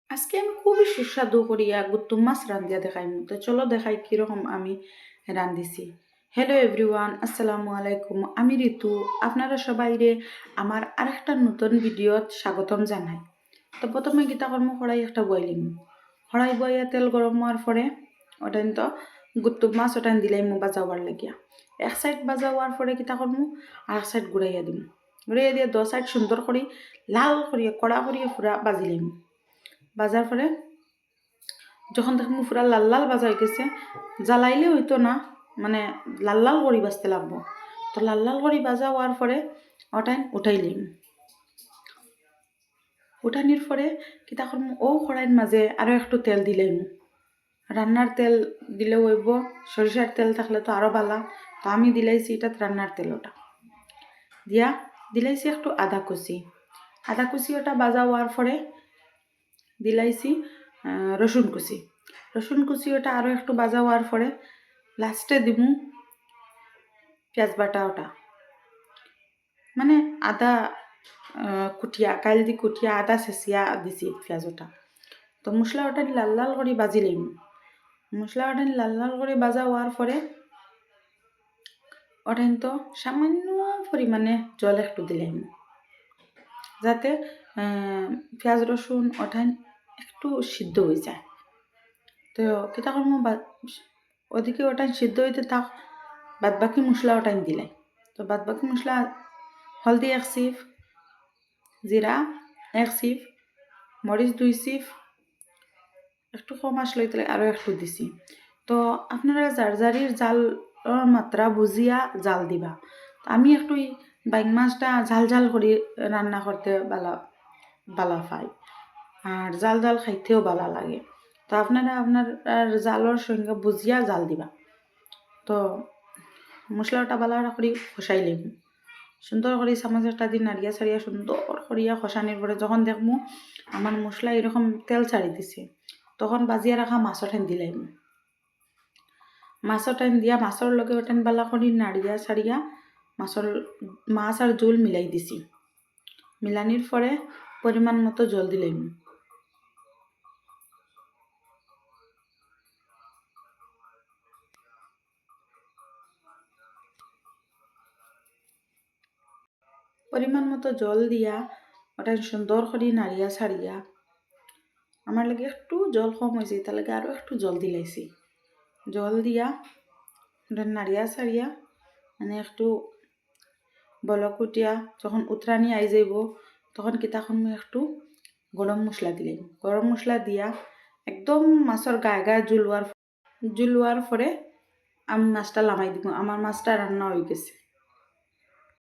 আজকে আমি খুবই সুস্বাদু করিয়া গুত্তুম মাছ রান্ধিয়া দেখাইম। তো চলো দেখাই কিরকম আমি রান্ধিছি। হ্যালো এভরিওয়ান, আসসালামু আলাইকুম। আমি ঋতু। আপনারা সবাইরে আমার আরেকটা নতুন ভিডিওত স্বাগতম জানাই। তো প্রথমে গীতা কর্ম কড়াই একটা বইলিম। কড়াই বইয়া তেল গরম হওয়ার পরে ওটাইন তো গুত্তুম মাছ ওটাইন দিলাইম বাজা হওয়ার লাগিয়া। এক সাইড বাজা হওয়ার পরে গীতা কর্ম আর এক সাইড ঘুরাইয়া দিম। ঘুরাইয়া দিয়ে দো সাইড সুন্দর করে লাল করিয়া কড়া করিয়া পুরা বাজিলাম। বাজার পরে যখন দেখবো পুরা লাল লাল বাজা হয়ে গেছে, জ্বালাইলে হইতো না, মানে লাল লাল করে বাজতে লাগবো। তো লাল লাল করে বাজা হওয়ার পরে ওটাই উঠাইলিম। উঠানির পরে কিতা করবো, ও কড়াইয়ের মাঝে আরও একটু তেল দিলাম। রান্নার তেল দিলেও হইব, সরিষার তেল থাকলে তো আরও ভালো। তো আমি দিলাইছি এটা রান্নার তেল। ওটা দিয়া দিলাইছি একটু আদা কুচি। আদা কুচি ওটা বাজা হওয়ার পরে দিলাইছি রসুন কুচি। রসুন কুচি ওটা আরও একটু বাজা হওয়ার পরে লাস্টে দিমু পেঁয়াজ বাটা। ওটা মানে আদা কুটিয়া কাইল দি কুটিয়া আদা ছেঁচিয়া দিছি পেঁয়াজ ওটা। তো মশলা ওটা লাল লাল করে বাজি লইম। মশলা ওটা লাল লাল করে বাজা হওয়ার পরে ওটাই তো সামান্য পরিমাণে জল একটু দিলাম, যাতে পেঁয়াজ রসুন ওঠান একটু সিদ্ধ হয়ে যায়। তো কিতা করবো, ওদিকে ওটাই সিদ্ধ হইতে থাক, বাদ বাকি মশলা ওটাই দিলাই। তো বাদ বাকি মশলা হলদি 1 চিপ, জিরা 1 চিপ, মরিচ 2 চিপ, একটু কম আসলে আরও একটু দিছি। তো আপনারা জারজারির জাল মাত্রা বুঝিয়া জাল দিবা। আমি একটু বাইক মাছটা ঝাল ঝাল করে রান্না করতে বালা পাই, আর জাল জাল খাইতেও বালা লাগে। তো আপনারা আপনার জালর সঙ্গে বুঝিয়া জাল দিবা। তো মশলাটা বালা করে কষাই লিম, সুন্দর করে চামচটা দিয়ে নাড়িয়া ছাড়িয়া সুন্দর করিয়া কষানির পরে যখন দেখবো আমার মশলা এরকম তেল ছাড়ি দিছে, তখন বাজিয়া রাখা মাছর ঠান দিলাম। মাছর ঠান দিয়া মাছর লগে ওঠান বালা করে নাড়িয়া ছাড়িয়া মাছ আর জোল মিলাই দিছি। মিলানির পরে পরিমাণ মতো জল দিলাম। পরিমাণ মতো জল দিয়া ওটা সুন্দর করে নাড়িয়া ছাড়িয়া, আমার লাগে একটু জল কম হয়েছে, তার লাগে আরও একটু জল দিলাইছি। জল দিয়া ওটা নাড়িয়া ছাড়িয়া মানে একটু বলকুটিয়া যখন উতরানি আই যাইব, তখন কিতাখন একটু গরম মশলা দিলাম। গরম মশলা দিয়া একদম মাছের গায়ে গায়ে জুলুয়ার পরে আমি মাছটা লামাই দিব। আমার মাছটা রান্না হয়ে গেছে।